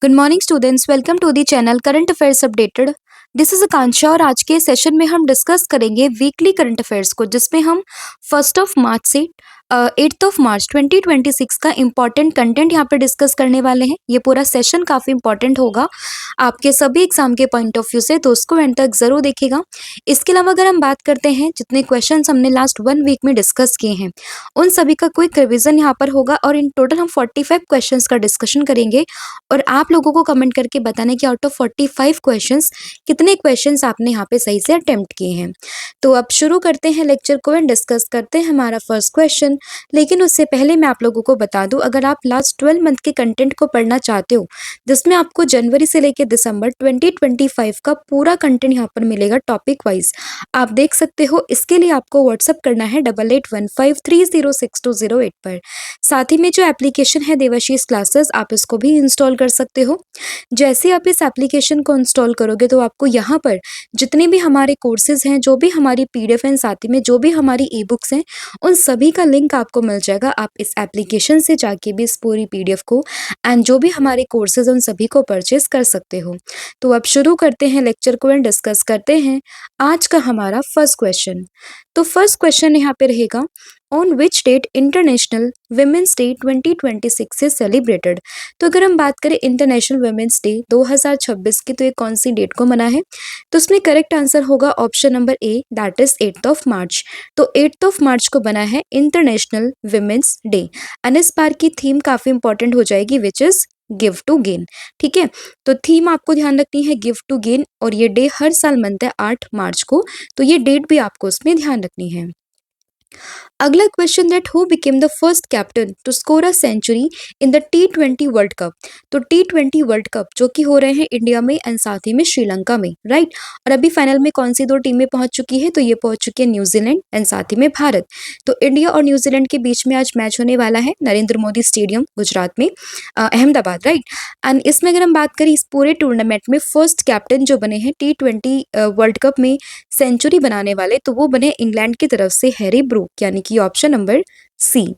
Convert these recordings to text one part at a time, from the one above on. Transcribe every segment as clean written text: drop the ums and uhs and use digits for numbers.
Good morning students, welcome to the channel current affairs updated. This is Akanksha और आज के session में हम डिस्कस करेंगे वीकली करंट अफेयर्स को, जिसमें हम 1 मार्च से 8 मार्च 2026 का इंपॉर्टेंट कंटेंट यहाँ पे डिस्कस करने वाले हैं। ये पूरा सेशन काफ़ी इंपॉर्टेंट होगा आपके सभी एग्जाम के पॉइंट ऑफ व्यू से, तो उसको एंड तक ज़रूर देखिएगा। इसके अलावा अगर हम बात करते हैं जितने क्वेश्चंस हमने लास्ट 1 वीक में डिस्कस किए हैं उन सभी का क्विक रिविजन यहाँ पर होगा और इन टोटल हम 45 क्वेश्चंस का डिस्कशन करेंगे और आप लोगों को कमेंट करके बताना कि आउट ऑफ 45 क्वेश्चंस कितने क्वेश्चंस आपने यहाँ पे सही से अटेम्प्ट किए हैं। तो अब शुरू करते हैं लेक्चर को एंड डिस्कस करते हैं हमारा फर्स्ट क्वेश्चन। लेकिन उससे पहले मैं आप लोगों को बता दूं, अगर आप लास्ट 12 मंथ के कंटेंट को पढ़ना चाहते हो जिसमें आपको जनवरी से लेकर दिसंबर 2025 का पूरा कंटेंट यहाँ पर मिलेगा टॉपिक वाइज, आप देख सकते हो। इसके लिए आपको व्हाट्सअप करना है 8815306208 पर। साथ ही में जो एप्लीकेशन है देवाशीष क्लासेस, आप इसको भी इंस्टॉल कर सकते हो। जैसे आप इस एप्लीकेशन को इंस्टॉल करोगे तो आपको यहाँ पर जितने भी हमारे कोर्सेज हैं, जो भी हमारी पीडीएफ हैं, साथ ही में जो भी हमारी ई बुक्स हैं, उन सभी का लिंक आपको मिल जाएगा। आप इस एप्लीकेशन से जाके भी इस पूरी पीडीएफ को एंड जो भी हमारे कोर्सेज उन सभी को परचेज कर सकते हो। तो अब शुरू करते हैं लेक्चर को एंड डिस्कस करते हैं आज का हमारा फर्स्ट क्वेश्चन। तो फर्स्ट क्वेश्चन यहाँ पे रहेगा, on which date international women's day 2026 से सेलिब्रेटेड। तो अगर हम बात करें इंटरनेशनल वुमेन्स डे 2026 की, तो ये कौन सी डेट को मना है? तो उसमें करेक्ट आंसर होगा option number A, that is 8 मार्च। तो 8 मार्च को बना है इंटरनेशनल वुमेन्स डे एंड इस बार की थीम काफी इंपॉर्टेंट हो जाएगी, which is give to gain. ठीक है, तो थीम आपको ध्यान रखनी है गिव टू गेन, और ये डे हर साल मनता है 8 मार्च को, तो ये डेट भी आपको उसमें ध्यान रखनी है। अगला question, that who became the first captain to score a century in the T20 world cup. तो T20 वर्ल्ड कप जो कि हो रहे हैं इंडिया में एंड साथ ही में श्रीलंका में, राइट। और अभी फाइनल में कौन सी दो टीमें पहुंच चुकी है? तो ये पहुंच चुकी है न्यूजीलैंड एंड साथ ही में भारत। तो इंडिया और न्यूजीलैंड के बीच में आज मैच होने वाला है नरेंद्र मोदी स्टेडियम गुजरात में, अहमदाबाद, राइट। एंड इसमें अगर हम बात करें इस पूरे टूर्नामेंट में फर्स्ट कैप्टन जो बने हैं T20 वर्ल्ड कप में सेंचुरी बनाने वाले, तो वो बने इंग्लैंड की तरफ से हैरी ब्रूक, यानी कि ऑप्शन नंबर सी।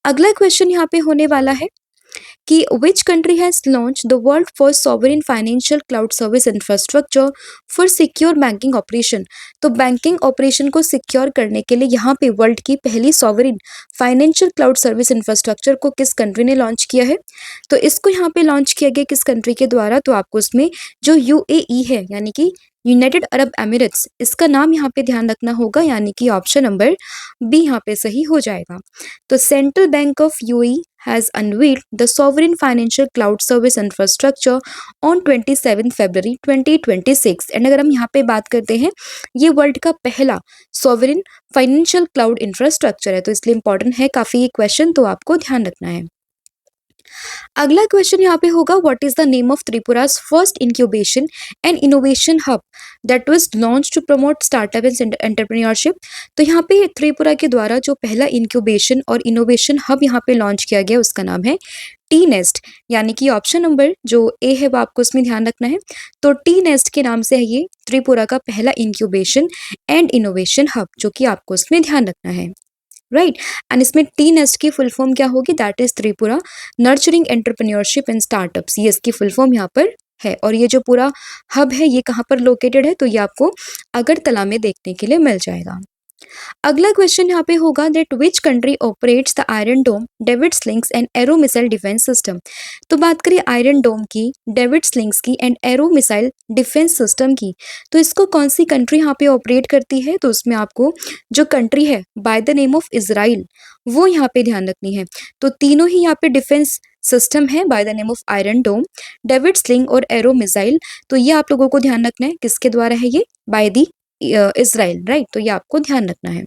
अगला क्वेश्चन यहाँ पे होने वाला है कि which country has launch the world first sovereign financial cloud service infrastructure for secure banking operation. तो बैंकिंग ऑपरेशन को सिक्योर करने के लिए यहाँ पे वर्ल्ड की पहली sovereign financial cloud service infrastructure को किस कंट्री ने लॉन्च किया है? तो इसको यहाँ पे लॉन्च किया गया किस कंट्री के द्वारा? तो आपको उसमें जो यूएई है, यानी कि यूनाइटेड अरब एमिरेट्स, इसका नाम यहाँ पे ध्यान रखना होगा, यानी कि ऑप्शन नंबर बी यहाँ पे सही हो जाएगा। तो central bank of UAE has unveiled the sovereign financial cloud service infrastructure on 27 February 2026। And अगर हम यहाँ पे बात करते हैं, ये वर्ल्ड का पहला सॉवरेन फाइनेंशियल क्लाउड इंफ्रास्ट्रक्चर है, तो इसलिए इंपॉर्टेंट है काफी ये क्वेश्चन, तो आपको ध्यान रखना है। अगला क्वेश्चन यहाँ पे होगा, what is the name of Tripura's first incubation and innovation hub that was launch to promote startup and entrepreneurship. तो यहाँ पे त्रिपुरा के द्वारा जो पहला इंक्यूबेशन और इनोवेशन हब यहाँ पे लॉन्च किया गया उसका नाम है टी नेस्ट, यानी कि ऑप्शन नंबर जो ए है वो आपको उसमें ध्यान रखना है। तो टी नेस्ट के नाम से है ये त्रिपुरा का पहला इंक्यूबेशन एंड इनोवेशन हब, जो कि आपको उसमें ध्यान रखना है, राइट। एंड इसमें टी नेस्ट की फुल फॉर्म क्या होगी? That is Tripura nurturing entrepreneurship and startups, ये इसकी फुल फॉर्म यहाँ पर है। और ये जो पूरा हब है ये कहाँ पर लोकेटेड है? तो ये आपको अगरतला में देखने के लिए मिल जाएगा। अगला क्वेश्चन यहाँ पे होगा, that which country operates the iron dome, David slings and arrow missile defence system. तो बात करें आयरन डोम की, डेविड स्लिंग्स की and arrow missile defence system की, तो इसको कौन सी कंट्री यहाँ पे ऑपरेट करती है? तो उसमें आपको जो कंट्री है by the name of Israel, वो यहाँ पे ध्यान रखनी है। तो तीनों ही यहाँ पे डिफेंस सिस्टम है by the name of iron dome, David sling और एरो मिसाइल, तो ये आप लोगों को ध्यान रखना है किसके द्वारा है ये? By the Israel, right. तो ये आपको ध्यान रखना है।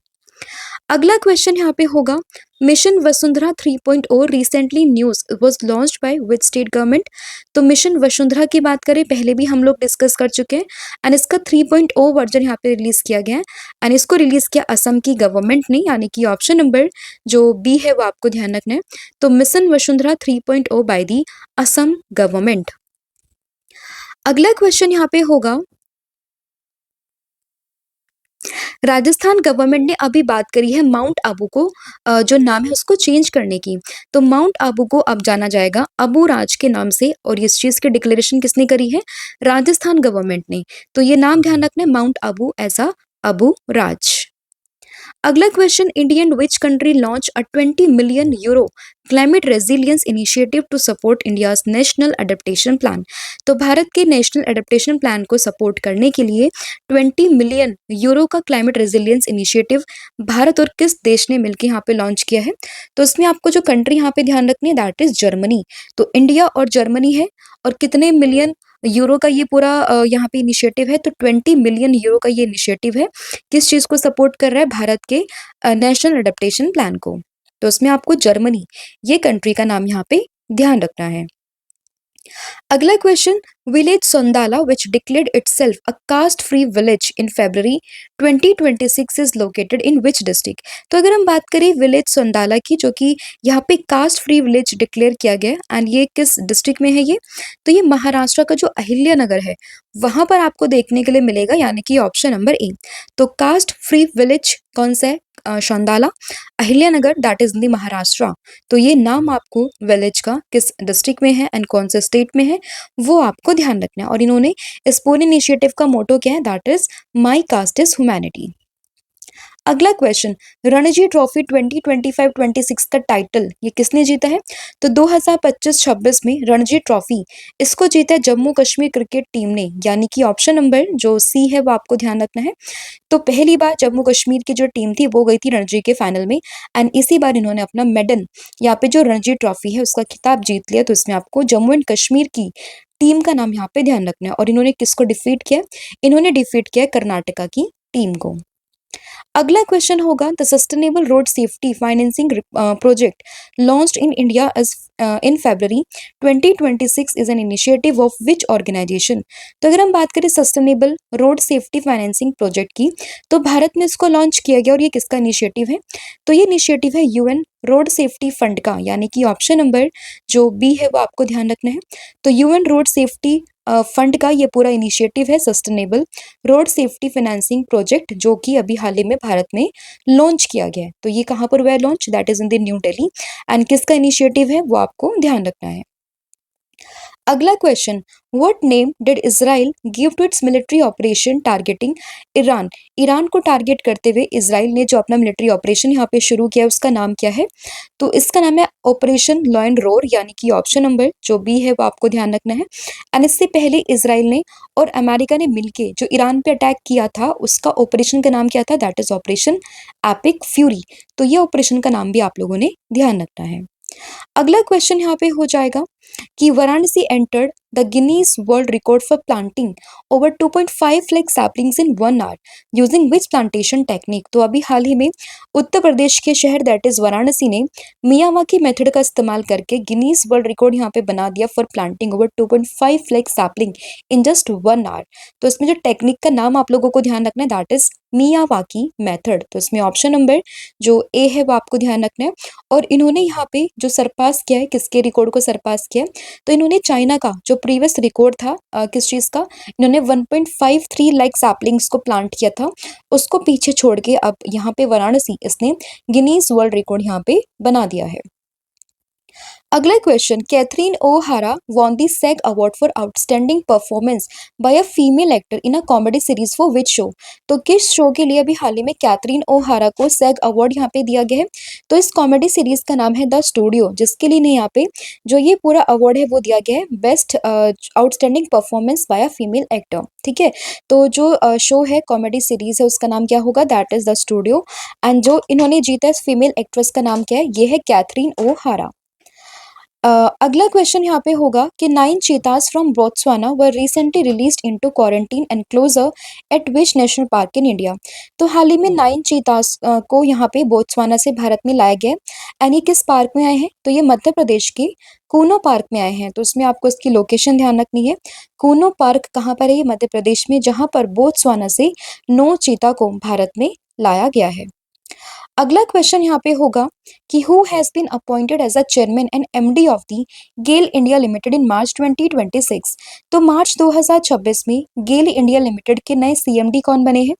अगला क्वेश्चन यहाँ पे होगा, mission Vasundhara 3.0 recently news was launched by which state government. तो मिशन वसुंधरा की बात करें, पहले भी हम लोग डिस्कस कर चुके हैं एंड इसका 3.0 वर्जन यहाँ पे रिलीज किया गया है एंड इसको रिलीज किया असम की गवर्नमेंट ने, यानी कि ऑप्शन नंबर जो बी है वो आपको ध्यान रखना है। तो mission Vasundhara 3.0 by the Assam government. अगला क्वेश्चन यहाँ पे होगा, राजस्थान गवर्नमेंट ने अभी बात करी है माउंट आबू को जो नाम है उसको चेंज करने की। तो माउंट आबू को अब जाना जाएगा अबू राज के नाम से और इस चीज़ की डिक्लेरेशन किसने करी है? राजस्थान गवर्नमेंट ने। तो ये नाम ध्यान रखना है माउंट आबू ऐसा अबू राज। अगला question Indian which country launch a 20 million euro climate resilience initiative to support India's national adaptation plan. तो भारत के नेशनल अडेप्टेशन प्लान को सपोर्ट करने के लिए 20 मिलियन यूरो का क्लाइमेट रेजिलियंस इनिशिएटिव भारत और किस देश ने मिलकर यहाँ पे लॉन्च किया है? तो इसमें आपको जो कंट्री यहाँ पे ध्यान रखनी है दैट इज जर्मनी। तो इंडिया और जर्मनी है और कितने मिलियन यूरो का ये पूरा यहाँ पे इनिशिएटिव है? तो 20 मिलियन यूरो का ये इनिशिएटिव है। किस चीज़ को सपोर्ट कर रहा है? भारत के नेशनल अडेप्टेशन प्लान को। तो उसमें आपको जर्मनी ये कंट्री का नाम यहाँ पे ध्यान रखना है। अगला question village Soundala which declared itself a caste free village in February 2026 is located in which district. तो अगर हम बात करें विलेज सोंदाला की जो कि यहाँ पे कास्ट फ्री विलेज डिक्लेयर किया गया एंड ये किस डिस्ट्रिक्ट में है ये? तो ये महाराष्ट्र का जो अहिल्या नगर है वहां पर आपको देखने के लिए मिलेगा यानी कि ऑप्शन नंबर ए। तो कास्ट फ्री विलेज कौन सा है? Soundala Ahilyanagar that is in the Maharashtra. तो ये नाम आपको विलेज का किस डिस्ट्रिक्ट में है एंड कौन से स्टेट में है वो आपको ध्यान रखना है। और इन्होंने इस पूरे इनिशिएटिव का मोटो क्या है? That is my caste is humanity. अगला क्वेश्चन रणजी ट्रॉफी 2025-26 का टाइटल ये किसने जीता है? तो 2025-26 में रणजी ट्रॉफी इसको जीता है जम्मू कश्मीर क्रिकेट टीम ने यानी कि ऑप्शन नंबर जो सी है वो आपको ध्यान रखना है। तो पहली बार जम्मू कश्मीर की जो टीम थी वो गई थी रणजी के फाइनल में एंड इसी बार इन्होंने अपना मेडल यहाँ पे जो रणजी ट्रॉफी है उसका खिताब जीत लिया। तो इसमें आपको जम्मू एंड कश्मीर की टीम का नाम यहाँ पे ध्यान रखना है। और इन्होंने किसको डिफीट किया? इन्होंने डिफीट किया कर्नाटका की टीम को। अगला क्वेश्चन होगा the sustainable road safety financing project launched in India as in February 2026 is an initiative of which organisation. तो अगर हम बात करें sustainable road safety financing project की तो भारत में इसको लॉन्च किया गया और ये किसका इनिशिएटिव है? तो ये इनिशिएटिव है यूएन रोड सेफ्टी फंड का यानी कि ऑप्शन नंबर जो बी है वो आपको ध्यान रखना है। तो यूएन रोड सेफ्टी फंड का ये पूरा इनिशिएटिव है sustainable road safety financing project जो कि अभी हाल ही में भारत में लॉन्च किया गया है। तो ये कहाँ पर हुआ है launch? That is in the new Delhi and किसका इनिशिएटिव है वो आपको ध्यान रखना है। अगला question what name did Israel give to its military operation targeting Iran. Iran को टारगेट करते हुए इजराइल ने जो अपना मिलिट्री ऑपरेशन यहाँ पे शुरू किया उसका नाम क्या है? तो इसका नाम है ऑपरेशन लॉयन रोर यानी कि ऑप्शन नंबर जो बी है वो आपको ध्यान रखना है। एंड इससे पहले इजराइल ने और अमेरिका ने मिलके जो ईरान पे अटैक किया था उसका ऑपरेशन का नाम क्या था? That is operation epic fury. तो ये ऑपरेशन का नाम भी आप लोगों ने ध्यान रखना है। अगला क्वेश्चन यहाँ पे हो जाएगा कि Varanasi entered the Guinness world record for planting over 2.5 lakh saplings in 1 hour using which plantation technique. तो अभी हाल ही में उत्तर प्रदेश के शहर दैट इज वाराणसी ने मियावाकी मेथड का इस्तेमाल करके गिनीज वर्ल्ड रिकॉर्ड यहाँ पे बना दिया for planting over 2.5 lakh sapling in just 1 hour. तो इसमें जो टेक्निक का नाम आप लोगों को ध्यान रखना है दैट इज मियावाकी मेथड। तो इसमें ऑप्शन नंबर जो ए है वो आपको ध्यान रखना है। और इन्होंने यहाँ पे जो सरपास किया है किसके रिकॉर्ड को सरपास किया है? तो इन्होंने चाइना का जो प्रीवियस रिकॉर्ड था किस चीज़ का? इन्होंने 1.53 लाख सैपलिंग्स को प्लांट किया था उसको पीछे छोड़ के अब यहाँ पे वाराणसी इसने गिनीज वर्ल्ड रिकॉर्ड यहाँ पे बना दिया है। अगला question Catherine O'Hara won the SAG award for outstanding performance by a female actor in a comedy series for which show. तो किस शो के लिए अभी हाल ही में कैथरीन ओहारा को सैग अवार्ड यहाँ पे दिया गया है? तो इस कॉमेडी सीरीज का नाम है द स्टूडियो जिसके लिए यहाँ पे जो ये पूरा अवार्ड है वो दिया गया है best outstanding performance by a female actor. ठीक है, तो जो शो है कॉमेडी सीरीज है उसका नाम क्या होगा? That is the studio and जो इन्होंने जीता है फीमेल एक्ट्रेस का नाम क्या है? ये है कैथरीन ओहारा। अगला क्वेश्चन यहाँ पे होगा कि 9 cheetahs from Botswana were recently released into quarantine enclosure at which national park in India. तो हाल ही में 9 चीताज को यहाँ पे बोत्सवाना से भारत में लाया गया एंड ये किस पार्क में आए हैं? तो ये मध्य प्रदेश के कूनो पार्क में आए हैं। तो उसमें आपको इसकी लोकेशन ध्यान रखनी है। कूनो पार्क कहाँ पर है? ये मध्य प्रदेश में जहाँ पर बोत्सवाना से 9 चीता को भारत में लाया गया है। अगला क्वेश्चन यहाँ पे होगा कि who has been appointed as a chairman and MD of the GAIL India limited in March 2026। तो मार्च 2026 में गेल इंडिया लिमिटेड के नए सीएमडी कौन बने हैं?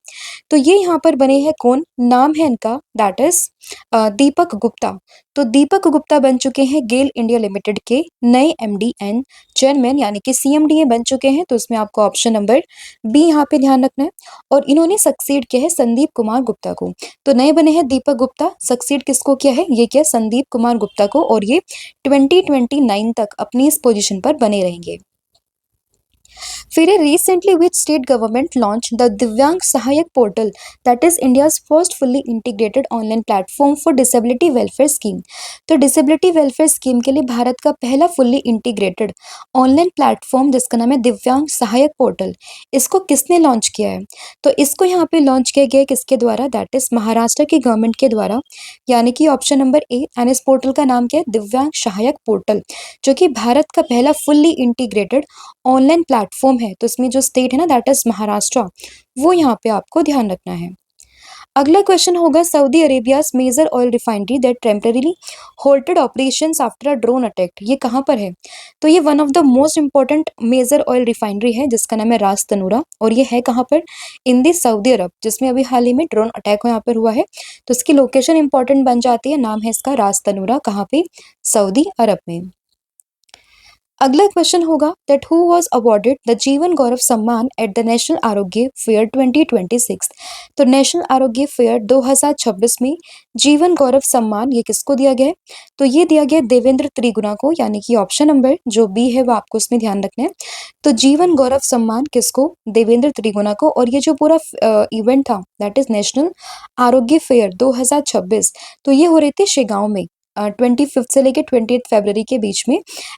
तो ये यहाँ पर बने हैं कौन? नाम है इनका दैट इज दीपक गुप्ता। तो दीपक गुप्ता बन चुके हैं गेल इंडिया लिमिटेड के नए एमडी एंड चेयरमैन यानी कि सीएमडी ये बन चुके हैं। तो इसमें आपको ऑप्शन नंबर बी यहाँ पे ध्यान रखना है। और इन्होंने सक्सीड किया है संदीप कुमार गुप्ता को। तो नए बने हैं दीपक गुप्ता, सक्सीड किसको किया है? ये किया संदीप कुमार गुप्ता को, और ये 2029 तक अपनी इस पोजीशन पर बने रहेंगे। फिर recently which state government launch the दिव्यांग सहायक portal that is India's first fully integrated online platform for disability welfare scheme. तो डिसेबिलिटी वेलफेयर स्कीम के लिए भारत का पहला फुल्ली इंटीग्रेटेड ऑनलाइन प्लेटफॉर्म जिसका नाम है दिव्यांग सहायक पोर्टल, इसको किसने लॉन्च किया है? तो इसको यहाँ पे लॉन्च किया गया है किसके द्वारा? दैट इज महाराष्ट्र की गवर्नमेंट के द्वारा, यानी कि ऑप्शन नंबर ए। एंड इस पोर्टल का नाम क्या है? दिव्यांग सहायक पोर्टल, जो कि भारत का पहला फुल्ली इंटीग्रेटेड ऑनलाइन प्लेटफॉर्म है। तो इसमें जो स्टेट है ना दैट इज महाराष्ट्र, वो यहाँ पे आपको ध्यान रखना है। अगला क्वेश्चन होगा Saudi Arabia's major oil refinery that temporarily halted operations after a drone attack, ये कहाँ पर है? तो ये one of the most important major oil refinery है जिसका नाम है रास तनूरा, और ये है कहाँ पर? इन दी सऊदी अरब, जिसमें अभी हाल ही में ड्रोन अटैक यहाँ पर हुआ है। तो इसकी लोकेशन इंपॉर्टेंट बन जाती है, नाम है इसका रास तनूरा, कहाँ पे? सऊदी अरब में। अगला क्वेश्चन होगा that who was awarded the जीवन गौरव सम्मान एट द नेशनल आरोग्य फेयर 2026। तो नेशनल आरोग्य फेयर 2026 में जीवन गौरव सम्मान ये किसको दिया गया है? तो ये दिया गया देवेंद्र त्रिगुणा को, यानी कि ऑप्शन नंबर जो बी है वो आपको उसमें ध्यान रखना है। तो जीवन गौरव सम्मान किसको? देवेंद्र त्रिगुणा को। और ये जो पूरा इवेंट था दैट इज नेशनल आरोग्य फेयर 2026, तो ये हो रहे थे शेगांव में 25 से लेकर 28 फरवरी के बीच में।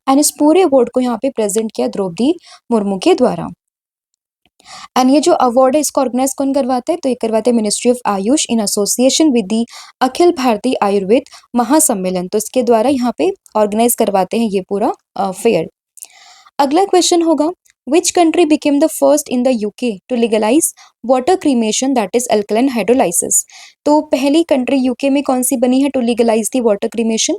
एंड इस पूरे अवार्ड को यहाँ पे प्रेजेंट किया द्रौपदी मुर्मू के द्वारा। एंड ये जो अवार्ड है इसको ऑर्गेनाइज कौन करवाता है? तो ये करवाते हैं ministry of AYUSH in association with the Akhil Bharatiya Ayurveda महासम्मेलन। तो इसके द्वारा यहाँ पे ऑर्गेनाइज करवाते हैं ये पूरा फेयर। अगला क्वेश्चन होगा which country became the first in the UK to legalise water cremation that is alkaline hydrolysis. तो पहली कंट्री यूके में कौन सी बनी है to legalise the water cremation?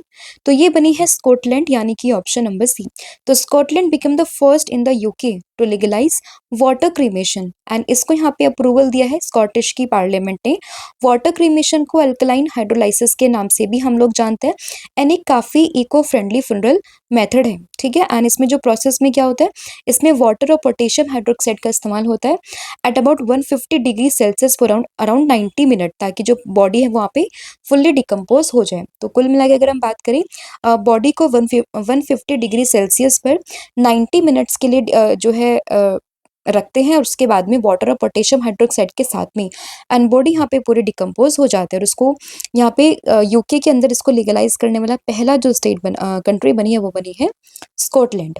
तो ये बनी है स्कॉटलैंड, यानी कि ऑप्शन नंबर सी। तो Scotland became the first in the UK to legalise water cremation, and इसको यहाँ पे अप्रूवल दिया है स्कॉटिश की पार्लियामेंट ने। वाटर क्रीमेशन को अल्कलाइन हाइड्रोलाइसिस के नाम से भी हम लोग जानते हैं, एंड एक काफी इको फ्रेंडली फ्यूनरल मेथड है, ठीक है। एंड इसमें जो प्रोसेस में क्या होता है, इसमें वाटर और पोटेशियम हाइड्रोक्साइड का इस्तेमाल होता है at about 150 degree Celsius for around 90 minute, ताकि जो बॉडी है वहाँ पे फुल्ली डिकम्पोज हो जाए। तो कुल मिला के अगर हम बात करें बॉडी को 150 डिग्री सेल्सियस पर 90 मिनट्स के लिए जो है रखते हैं, और उसके बाद में वाटर और पोटेशियम हाइड्रोक्साइड के साथ में एंड बॉडी यहाँ पे पूरे डिकम्पोज हो जाते हैं। और उसको यहाँ पे यूके के अंदर इसको लीगलाइज करने वाला पहला जो स्टेट कंट्री बनी है वो बनी है स्कॉटलैंड।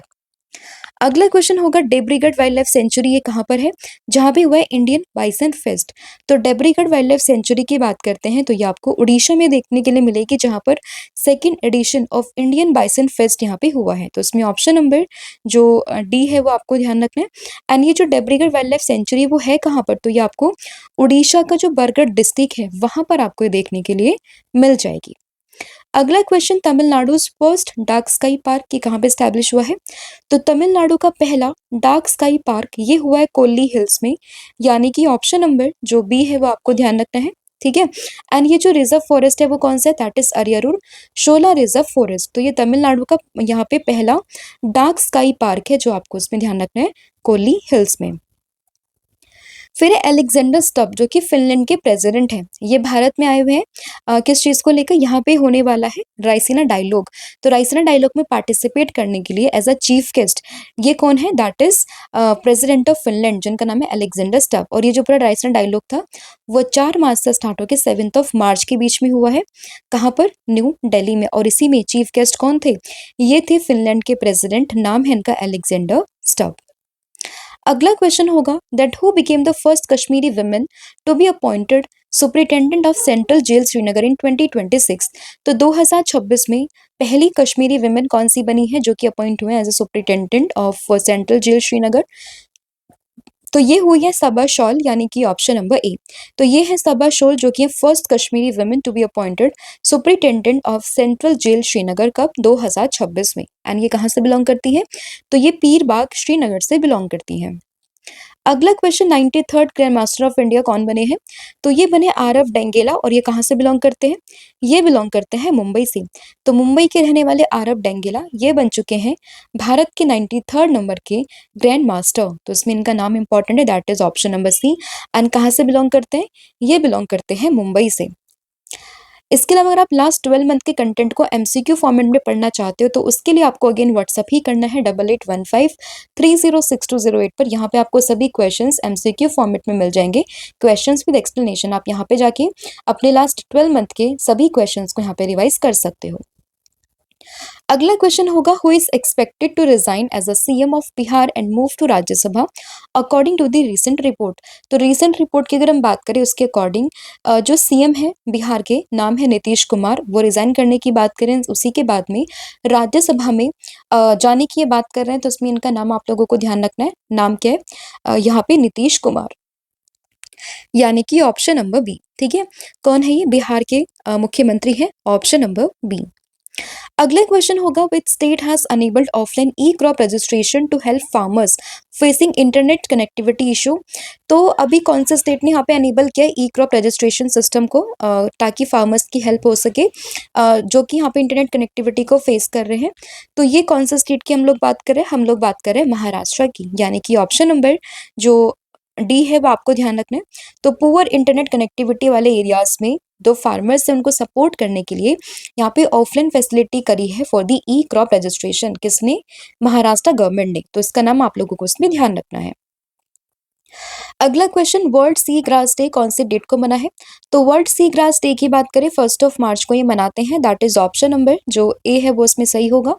अगला क्वेश्चन होगा डेब्रीगढ़ वाइल्ड लाइफ सेंचुरी ये कहाँ पर है? जहाँ पे हुआ है इंडियन बाइसन फेस्ट। तो डेब्रीगढ़ वाइल्ड लाइफ सेंचुरी की बात करते हैं तो ये आपको उड़ीसा में देखने के लिए मिलेगी, जहाँ पर second edition of Indian bison fest यहाँ पे हुआ है। तो इसमें ऑप्शन नंबर जो डी है वो आपको ध्यान रखना है। एंड ये जो डेब्रीगढ़ वाइल्ड लाइफ सेंचुरी वो है कहाँ पर? तो ये आपको उड़ीसा का जो बरगढ़ डिस्ट्रिक्ट है वहां पर आपको ये देखने के लिए मिल जाएगी। अगला question Tamil Nadu first dark sky park ये कहाँ पे स्टैब्लिश हुआ है? तो तमिलनाडु का पहला डार्क स्काई पार्क ये हुआ है कोल्ली हिल्स में, यानी कि ऑप्शन नंबर जो बी है वो आपको ध्यान रखना है, ठीक है। एंड ये जो रिजर्व फॉरेस्ट है वो कौन सा है? That is Ariyarur Shola reserve forest. तो ये तमिलनाडु का यहाँ पे पहला डार्क स्काई पार्क है जो आपको इसमें ध्यान रखना है कोल्ली हिल्स में। फिर है अलेक्जेंडर स्टब जो कि फिनलैंड के प्रेसिडेंट हैं, ये भारत में आए हुए हैं किस चीज़ को लेकर? यहाँ पे होने वाला है रायसीना डायलॉग। तो रायसीना डायलॉग में पार्टिसिपेट करने के लिए एज अ चीफ गेस्ट ये कौन है? That is president of Finland जिनका नाम है अलेक्जेंडर स्टब। और ये जो पूरा रायसीना डायलॉग था वो 4 मार्च से स्टार्ट होकर 7 मार्च के बीच में हुआ है। कहाँ पर? न्यू दिल्ली में। और इसी में चीफ गेस्ट कौन थे? ये थे फिनलैंड के प्रेसिडेंट, नाम है इनका अलेक्जेंडर स्टब। अगला क्वेश्चन होगा that who became the first Kashmiri women to be appointed superintendent of central jail Srinagar in 2026। तो 2026 में पहली कश्मीरी वुमेन कौन सी बनी है जो कि अपॉइंट हुए as a superintendent of central jail Srinagar? तो ये हुई है सबा शॉल यानी कि ऑप्शन नंबर ए। तो ये है सबा शॉल जो कि first Kashmiri women to be appointed superintendent of central jail Srinagar कब 2026 में। एंड ये कहाँ से बिलोंग करती है? तो ये पीर बाग श्रीनगर से बिलोंग करती है। अगला question 93rd grand master of India कौन बने हैं? तो ये बने आरव डेंगेला और ये कहाँ से बिलोंग करते हैं? ये बिलोंग करते हैं मुंबई से। तो मुंबई के रहने वाले आरव डेंगेला ये बन चुके हैं भारत के 93rd नंबर के ग्रैंड मास्टर। तो इसमें इनका नाम इंपॉर्टेंट है, that is option number C. And कहाँ से बिलोंग करते हैं? ये बिलोंग करते हैं मुंबई से। इसके अलावा अगर आप लास्ट 12 मंथ के कंटेंट को एमसीक्यू फॉर्मेट में पढ़ना चाहते हो तो उसके लिए आपको अगेन व्हाट्सअप ही करना है 8815306208 पर। यहाँ पे आपको सभी क्वेश्चंस एमसीक्यू फॉर्मेट में मिल जाएंगे, क्वेश्चंस विद एक्सप्लेनेशन। आप यहाँ पे जाके अपने लास्ट 12 मंथ के सभी क्वेश्चंस को यहाँ पे रिवाइज कर सकते हो। अगला क्वेश्चन होगा, who is expected to resign as a CM of Bihar and move to Rajya Sabha according to the recent report. तो रीसेंट रिपोर्ट की अगर हम बात करें उसके अकॉर्डिंग जो सीएम है बिहार के, नाम है नीतीश कुमार, वो रिजाइन करने की बात करें उसी के बाद में राज्यसभा में जाने की ये बात कर रहे हैं। तो उसमें इनका नाम आप लोगों को ध्यान रखना है, नाम क्या है यहाँ पे? नीतीश कुमार, यानी कि ऑप्शन नंबर बी। ठीक है, कौन है ये? बिहार के मुख्यमंत्री है, ऑप्शन नंबर बी। अगला क्वेश्चन होगा, which state has enabled offline e crop registration to help farmers facing internet connectivity issue. तो अभी कौन से स्टेट ने यहाँ पे अनेबल किया है ई क्रॉप रजिस्ट्रेशन सिस्टम को, ताकि फार्मर्स की हेल्प हो सके जो कि यहाँ पे इंटरनेट कनेक्टिविटी को फेस कर रहे हैं। तो ये कौन सा स्टेट की हम लोग बात कर रहे हैं? हम लोग बात कर रहे हैं महाराष्ट्र की, यानी कि ऑप्शन नंबर जो डी है वो आपको ध्यान रखना है। तो पुअर इंटरनेट कनेक्टिविटी वाले एरियाज में जो फार्मर्स है उनको सपोर्ट करने के लिए यहाँ पे ऑफलाइन फैसिलिटी करी है for the E crop registration. किसने? महाराष्ट्र गवर्नमेंट ने। तो इसका नाम आप लोगों को इसमें ध्यान रखना है। अगला question, world sea grass day कौन से डेट को मना है? तो वर्ल्ड सी ग्रास डे की बात करें 1 मार्च को ये मनाते हैं, दैट इज ऑप्शन नंबर जो ए है वो इसमें सही होगा।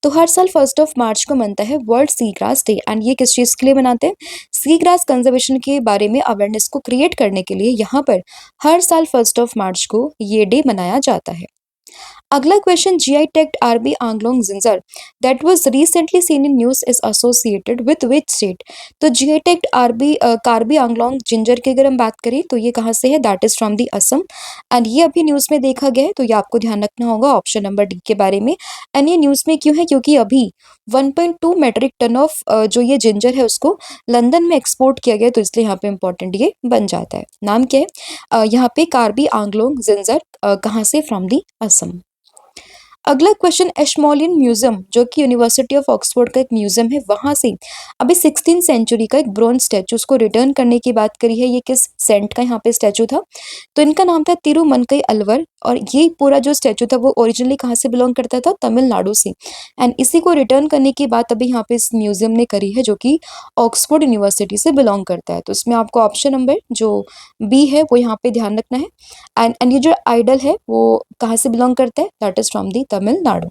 तो हर साल 1 मार्च को मनता है world sea grass day. And ये किस चीज के लिए मनाते हैं? सी ग्रास कंजर्वेशन के बारे में अवेयरनेस को क्रिएट करने के लिए यहाँ पर हर साल 1 मार्च को ये डे मनाया जाता है। अगला question, GI tagged RB Anglong ginger that was recently seen in news is associated with which state. तो GI tagged RB Karbi Anglong ginger की अगर हम बात करें तो ये कहाँ से है? That is from the Assam. And ये अभी न्यूज में देखा गया है, तो ये आपको ध्यान रखना होगा ऑप्शन नंबर डी के बारे में। एंड ये न्यूज में क्यों है? क्योंकि अभी 1.2 मेट्रिक टन ऑफ जो ये जिंजर है उसको लंदन में एक्सपोर्ट किया गया, तो इसलिए यहाँ पे इंपॉर्टेंट ये बन जाता है। नाम क्या है यहाँ पे? कार्बी आंगलोंग जिंजर, कहाँ से? From the Assam. अगला क्वेश्चन, एशमोलियन म्यूजियम जो कि यूनिवर्सिटी ऑफ ऑक्सफोर्ड का एक म्यूजियम है, वहां से अभी 16th सेंचुरी का एक ब्रोंज स्टैचू उसको रिटर्न करने की बात करी है। ये किस सेंट का यहाँ पे स्टैचू था? तो इनका नाम था तिरुमनकई अलवर। और ये पूरा जो स्टैचू था वो ओरिजिनली कहाँ से बिलोंग करता था? तमिलनाडु से। एंड इसी को रिटर्न करने की बात अभी यहाँ पे इस म्यूजियम ने करी है जो कि ऑक्सफोर्ड यूनिवर्सिटी से बिलोंग करता है। तो इसमें आपको ऑप्शन नंबर जो बी है वो यहाँ पे ध्यान रखना है। एंड ये जो आइडल है वो कहाँ से बिलोंग करता है? दैट इज फ्रॉम दी तमिलनाडु।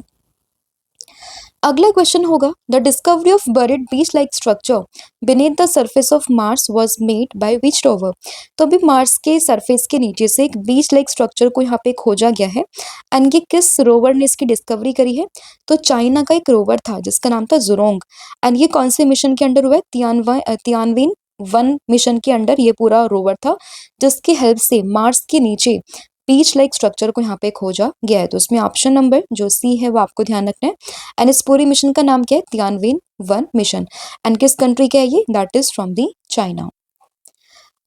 अगला क्वेश्चन होगा, the discovery of buried beach like structure beneath the surface of Mars was made by which rover. तो अभी मार्स के सरफेस के नीचे से एक बीच लाइक स्ट्रक्चर को यहाँ पे खोजा गया है। एंड ये किस रोवर ने इसकी डिस्कवरी करी है? तो चाइना का एक रोवर था जिसका नाम था जुरोंग। एंड ये कौन से मिशन के अंडर हुआ है? तियानविन 1 मिशन के अंडर ये पूरा रोवर था, जिसकी हेल्प से मार्स के नीचे बीच लाइक स्ट्रक्चर को यहाँ पे खोजा गया है। तो उसमें ऑप्शन नंबर जो सी है वो आपको ध्यान रखना है। एंड इस पूरी मिशन का नाम क्या है? Tianwen 1 mission. एंड किस कंट्री का है ये? That is from the China.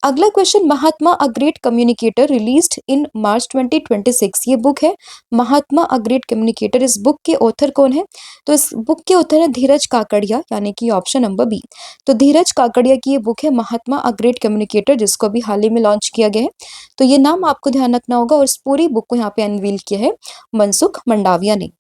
अगला question, Mahatma a great communicator released in March 2026। ये बुक है महात्मा अ ग्रेट कम्युनिकेटर। इस बुक के ऑथर कौन है? तो इस बुक के ऑथर है धीरज काकड़िया, यानी कि ऑप्शन नंबर बी। तो धीरज काकड़िया की ये बुक है महात्मा अ ग्रेट कम्युनिकेटर, जिसको अभी हाल ही में लॉन्च किया गया है। तो ये नाम आपको ध्यान रखना होगा। और इस पूरी बुक को यहाँ पे अनवील किया है मनसुख मंडाविया ने।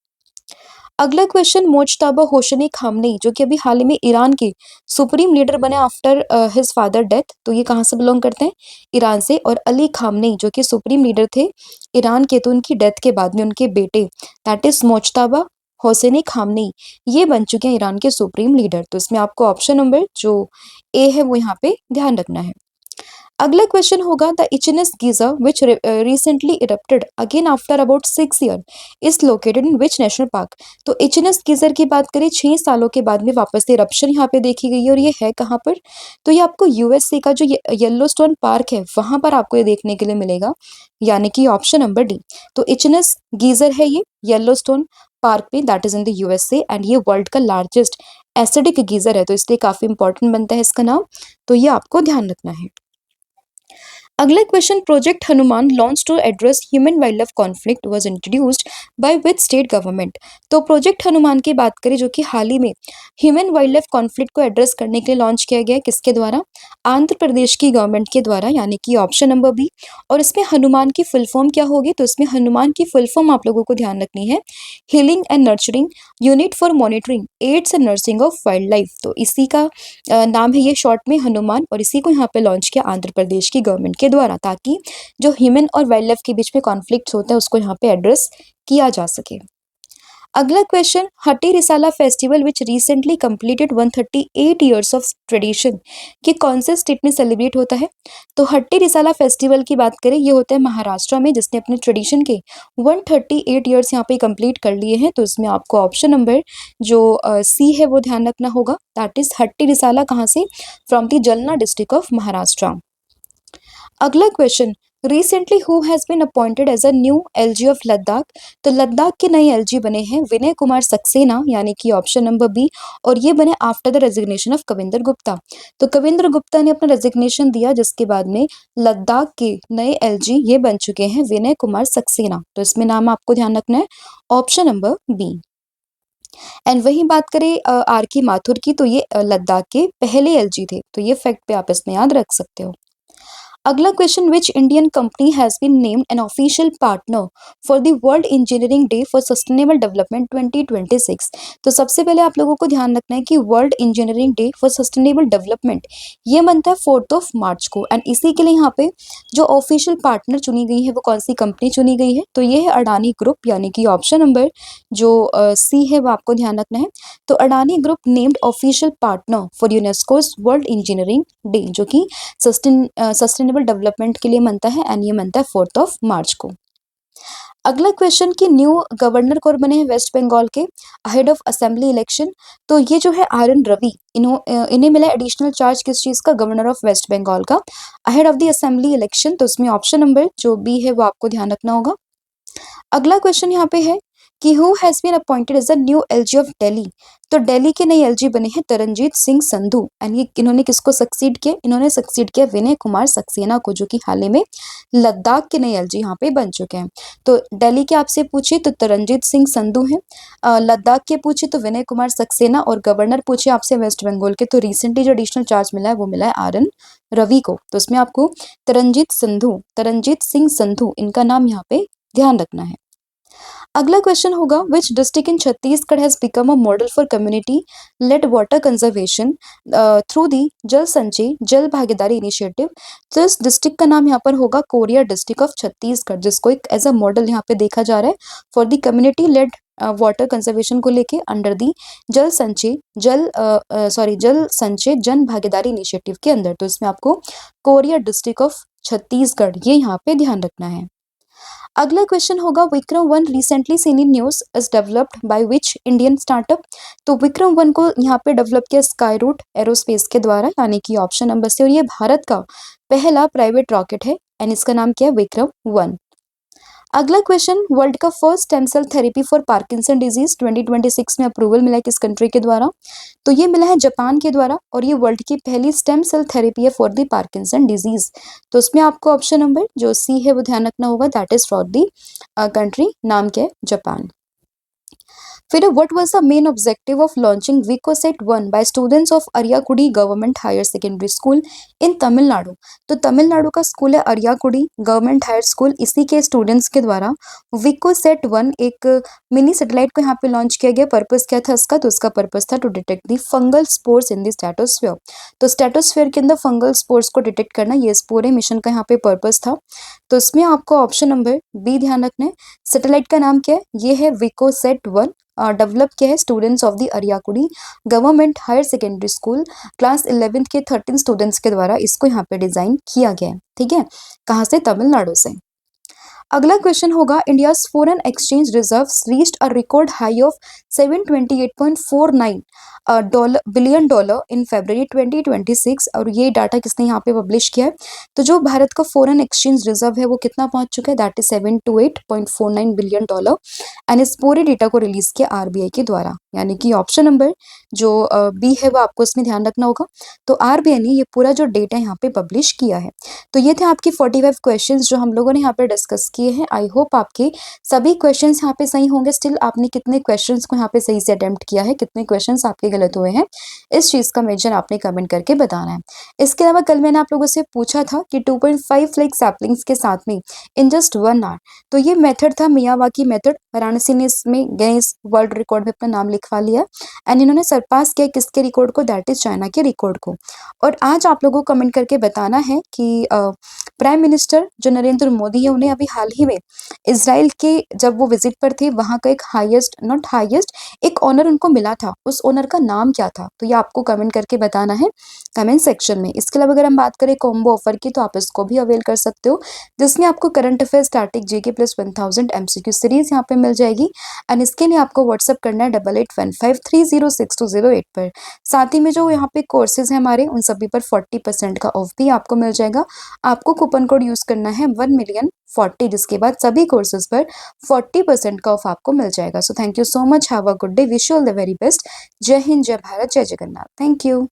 अगला क्वेश्चन, मोज्तबा होशनी खामनेई जो कि अभी हाल ही में ईरान के सुप्रीम लीडर बने आफ्टर हिज फादर डेथ। तो ये कहाँ से बिलोंग करते हैं? ईरान से। और अली खामनेई जो कि सुप्रीम लीडर थे ईरान के, तो उनकी डेथ के बाद में उनके बेटे that is Mojtaba Hosseini Khamenei ये बन चुके हैं ईरान के सुप्रीम लीडर। तो इसमें आपको ऑप्शन नंबर जो ए है वो यहाँ पे ध्यान रखना है। अगला क्वेश्चन होगा the itchiness geyser which recently erupted again after about 6 year is located in which national park. तो इचनेस गीजर की बात करें 6 सालों के बाद में वापस से इरप्शन यहाँ पे देखी गई है और ये है कहाँ पर। तो ये आपको यूएसए का जो येलोस्टोन पार्क है वहां पर आपको ये देखने के लिए मिलेगा, यानी कि ऑप्शन नंबर डी। तो इचनेस गीजर है ये येलोस्टोन पार्क में, that is in the USA and ये वर्ल्ड का लार्जेस्ट एसिडिक गीजर है, तो इसलिए काफी इंपॉर्टेंट बनता है इसका नाम। तो ये आपको ध्यान रखना है। अगला question project Hanuman launch to address human wildlife conflict was introduced by which state government. तो प्रोजेक्ट हनुमान की बात करें जो कि हाल ही में ह्यूमन वाइल्ड लाइफ कॉन्फ्लिक्ट को एड्रेस करने के लिए लॉन्च किया गया है, किसके द्वारा? आंध्र प्रदेश की गवर्नमेंट के द्वारा, यानी कि ऑप्शन नंबर बी। और इसमें हनुमान की फुल फॉर्म क्या होगी? तो इसमें हनुमान की फुल फॉर्म आप लोगों को ध्यान रखनी है, healing and nurturing unit for monitoring aids and nursing of wildlife. तो इसी का नाम है ये शॉर्ट में हनुमान, और इसी को यहाँ पे लॉन्च किया आंध्र प्रदेश की गवर्नमेंट के द्वारा, ताकि जो ह्यूमन और वाइल्ड लाइफ के बीच में कॉन्फ्लिक्ट होते हैं उसको यहाँ पे एड्रेस किया जा सके। अगला question Hatti Risala festival which recently completed 138 years of tradition कि कौन से स्टेट में सेलिब्रेट होता है? तो हट्टी रिसाला फेस्टिवल की बात करें ये होता है महाराष्ट्र में, जिसने अपने ट्रेडिशन के 138 ईयर्स यहाँ पे कंप्लीट कर लिए हैं। तो इसमें आपको ऑप्शन नंबर जो सी है वो ध्यान रखना होगा, दैट इज हट्टी रिसाला कहाँ से? From the Jalna district of Maharashtra. अगला question recently who has been appointed as a new LG of Ladakh. तो लद्दाख के नए एलजी बने हैं विनय कुमार सक्सेना, यानी कि ऑप्शन नंबर बी, और ये बने after the resignation of Kavinder Gupta. तो कविंदर गुप्ता ने अपना रेजिग्नेशन दिया, जिसके बाद में लद्दाख के नए एलजी ये बन चुके हैं विनय कुमार सक्सेना। तो इसमें नाम आपको ध्यान रखना है, ऑप्शन नंबर बी। एंड वही बात करें आर के माथुर की, तो ये लद्दाख के पहले एलजी थे, तो ये फैक्ट पे आप इसमें याद रख सकते हो। अगला question which Indian company has been named an official partner for the world engineering day for sustainable development 2026। तो सबसे पहले आप लोगों को ध्यान रखना है कि world engineering day for sustainable development ये बनता है 4 मार्च को, एंड इसी के लिए यहाँ पे जो ऑफिशियल पार्टनर चुनी गई है वो कौन सी कंपनी चुनी गई है? तो ये है अडानी ग्रुप, यानी कि ऑप्शन नंबर जो सी है वो आपको ध्यान रखना है। तो Adani group named official partner for UNESCO's world engineering day, जो कि सस्टेनेबल डेवलपमेंट के लिए बनता है, एंड ये बनता है 4 मार्च को। अगला क्वेश्चन कि न्यू गवर्नर कौन बने हैं वेस्ट बंगाल के अहेड ऑफ असेंबली इलेक्शन। तो ये जो है आर एन रवि, इन्हें मिला एडिशनल चार्ज किस चीज का? गवर्नर ऑफ वेस्ट बंगाल का ahead of the assembly election. तो इसमें ऑप्शन नंबर जो बी है वो आपको ध्यान रखना होगा। अगला क्वेश्चन यहाँ पे है कि who has been appointed as a new LG of Delhi. तो दिल्ली के नए एलजी बने हैं तरनजीत सिंह संधू, एंड ये इन्होंने किसको सक्सीड किया? इन्होंने सक्सीड किया विनय कुमार सक्सेना को, जो कि हाल ही में लद्दाख के नए एलजी यहाँ पे बन चुके हैं। तो दिल्ली के आपसे पूछे तो तरनजीत सिंह संधू है, लद्दाख के पूछे तो विनय कुमार सक्सेना, और गवर्नर पूछे आपसे वेस्ट बंगाल के तो रिसेंटली जो एडिशनल चार्ज मिला है वो मिला है आर एन रवि को। तो इसमें आपको तरनजीत सिंह संधू इनका नाम यहाँ पे ध्यान रखना है। अगला क्वेश्चन होगा which district in Chhattisgarh has become a model for community lead water conservation through the जल संचय जल भागीदारी इनिशिएटिव। तो इस डिस्ट्रिक्ट का नाम यहाँ पर होगा कोरिया डिस्ट्रिक्ट ऑफ छत्तीसगढ़, जिसको एक एज अ मॉडल यहाँ पे देखा जा रहा है for the community lead water conservation को लेके अंडर दी जल संचय जन भागीदारी इनिशिएटिव के अंदर। तो इसमें आपको कोरिया डिस्ट्रिक्ट ऑफ छत्तीसगढ़ ये यहाँ पे ध्यान रखना है। अगला क्वेश्चन होगा Vikram 1 recently seen in news is developed by which Indian startup. तो विक्रम 1 को यहाँ पे डेवलप किया स्काई रूट एरोस्पेस के द्वारा, यानी कि ऑप्शन नंबर से, और ये भारत का पहला प्राइवेट रॉकेट है, एंड इसका नाम क्या है? विक्रम 1। अगला क्वेश्चन वर्ल्ड का first stem cell therapy for Parkinson disease 2026 में अप्रूवल मिला है किस कंट्री के द्वारा? तो ये मिला है जापान के द्वारा, और ये वर्ल्ड की पहली स्टेम सेल थेरेपी है फॉर द पार्किंसन डिजीज। तो उसमें आपको ऑप्शन नंबर जो सी है वो ध्यान रखना होगा, that is for the country, नाम क्या है? जापान। फिर what was the main objective of launching Vikosat 1 by students of Ariyakudi government higher secondary school in Tamil Nadu. तो तमिलनाडु का स्कूल है अरियाकुडी गवर्नमेंट हायर स्कूल, इसी के स्टूडेंट्स के द्वारा विकोसेट 1 एक मिनी सैटेलाइट को यहाँ पे लॉन्च किया गया। पर्पस क्या था इसका? तो इसका पर्पस था to detect the fungal spores in the stratosphere. तो स्ट्रेटोस्फीयर के अंदर फंगल स्पोर्स को डिटेक्ट करना, ये इस पूरे मिशन का यहाँ पे पर्पस था। तो इसमें आपको ऑप्शन नंबर बी ध्यान रखना है। सैटेलाइट का नाम क्या है? ये है विकोसेट 1, डेवलप किया है students of the Ariyakudi government higher secondary school class 11th के 13 स्टूडेंट्स के द्वारा इसको यहाँ पे डिजाइन किया गया है। ठीक है, कहाँ से? तमिलनाडु से। अगला क्वेश्चन होगा, India's foreign exchange reserves reached a record high of 728.49 billion dollar in February 2026। और ये डाटा किसने यहाँ पे पब्लिश किया है? तो जो भारत का फॉरेन एक्सचेंज रिजर्व है वो कितना पहुंच चुका है? That is 728.49 billion dollar. And इस पूरे डेटा को रिलीज किया आरबीआई के द्वारा, यानी कि ऑप्शन नंबर जो बी है वो आपको इसमें ध्यान रखना होगा। तो आरबीआई ने ये पूरा जो डेटा यहाँ पे पब्लिश किया है। तो ये थे आपके 45 क्वेश्चंस जो हम लोगों ने यहाँ पे डिस्कस किए हैं। आई होप आपके सभी क्वेश्चंस यहाँ पे सही होंगे। स्टिल आपने कितने क्वेश्चंस को यहाँ पे सही से अटेम्प्ट किया है, कितने क्वेश्चंस आपके गलत हुए हैं, इस चीज का मेंशन आपने कमेंट करके बताना है। इसके अलावा कल मैंने आप लोगों से पूछा था कि 2.5 लाख सैपलिंग्स के साथ में इन जस्ट 1 आवर, तो ये मेथड था मियावाकी मेथड। वाराणसी ने इसमें गिनीज वर्ल्ड रिकॉर्ड में अपना नाम लिखवा लिया एंड इन्होंने सरपास किया किसके रिकॉर्ड को? दैट इज चाइना के रिकॉर्ड को। और आज आप लोगों को कमेंट करके बताना है कि प्राइम मिनिस्टर जो नरेंद्र मोदी है उन्हें अभी हाल ही में इजराइल के जब वो विजिट पर थे वहां का एक एक ऑनर उनको मिला था, उस ऑनर का नाम क्या था? तो ये आपको कमेंट करके बताना है कमेंट सेक्शन में। इसके अलावा अगर हम बात करें कॉम्बो ऑफर की तो आप इसको भी अवेल कर सकते हो, जिसमें आपको current affair static GK plus 1000 MCQ series यहाँ पे मिल जाएगी। एंड इसके लिए आपको व्हाट्सअप करना है 8815306208 पर। साथ ही में जो यहाँ पे कोर्सेज है हमारे उन सभी पर 40% का ऑफ भी आपको मिल जाएगा। आपको कूपन कोड यूज करना है 1,000,040, जिसके बाद सभी कोर्सेज पर 40% का ऑफ आपको मिल जाएगा। So thank you so much, have a good day, wish you all the very best. जय हिंद, जय भारत, जय जगन्नाथ। Thank you.